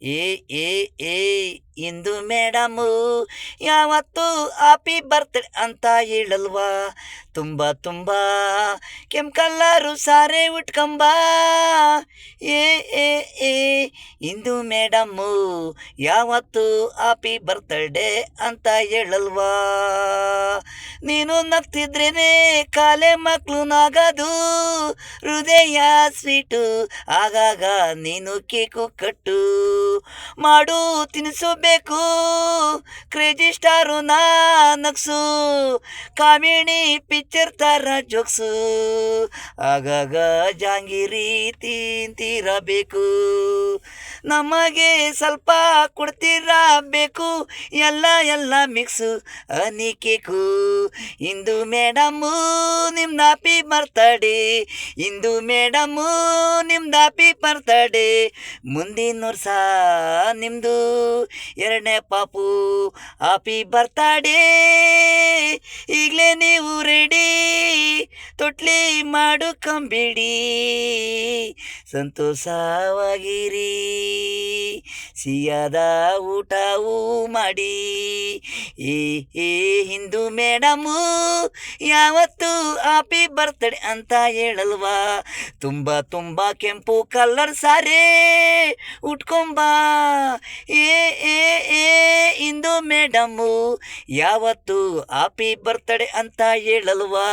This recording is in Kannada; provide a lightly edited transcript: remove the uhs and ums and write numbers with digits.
ಏ ಏ ಏ ಇಂದು ಮೇಡಮು ಯಾವತ್ತು ಹ್ಯಾಪಿ ಬರ್ತ್ಡೇ ಅಂತ ಹೇಳಲ್ವಾ? ತುಂಬ ತುಂಬ ಕೆಂಪು ಸಾರೆ ಉಟ್ಕಂಬ. ಏ ಏ ಏ ಇಂದು ಮೇಡಮು ಯಾವತ್ತು ಹ್ಯಾಪಿ ಬರ್ತ್ಡೇ ಅಂತ ಹೇಳಲ್ವಾ? ನೀನು ನಗ್ತಿದ್ರೇನೆ ಕಾಲೆ ಮಕ್ಕಳು ನಾಗದು, ಹೃದಯ ಸ್ವೀಟು ಆಗಾಗ ನೀನು ಕೇಕು ಕಟ್ಟು ಮಾಡು ತಿನಿಸು ಬೇಕು, ಕ್ರೇಜಿ ಸ್ಟಾರು ನಾ ನಗ್ಸು, ಕಾಮಿಣಿ ಪಿಕ್ಚರ್ ತರ ಜೋಕ್ಸು, ಆಗಾಗ ಜಾಂಗಿರಿ ತಿಂತಿರಬೇಕು, ನಮಗೆ ಸ್ವಲ್ಪ ಕೊಡ್ತಿರಬೇಕು, ಎಲ್ಲ ಎಲ್ಲ ಮಿಕ್ಸು ಹನಿ ಕೇಕು. ಇಂದು ಮೇಡಮು ನಿಮ್ದು ಹ್ಯಾಪಿ ಬರ್ತಡೇ, ಇಂದು ಮೇಡಮು ನಿಮ್ದು ಹ್ಯಾಪಿ ಬರ್ತಡೇ, ಮುಂದಿನ ವರ್ಷ ನಿಮ್ದು ಎರಡನೇ ಪಾಪು ಹ್ಯಾಪಿ ಬರ್ತಡೇ. ಈಗಲೇ ನೀವು ರೆಡಿ ತೊಟ್ಲಿ ಕಂಬಿಡಿ, ಸಂತೋಷವಾಗಿರಿ, ಸಿಹಿಯಾದ ಊಟವೂ ಮಾಡಿ. ಏ ಏ ಹಿಂದೂ ಮೇಡಮು ಯಾವತ್ತು ಹ್ಯಾಪಿ ಬರ್ತ್ಡೇ ಅಂತ ಹೇಳಲ್ವಾ? ತುಂಬ ತುಂಬ ಕೆಂಪು ಕಲರ್ ಸಾರಿ ಉಟ್ಕೊಂಬ. ಏ ಏ ಏ ಇಂದು ಮೇಡಮು ಯಾವತ್ತು ಹ್ಯಾಪಿ ಬರ್ತ್ಡೇ ಅಂತ ಹೇಳಲ್ವಾ?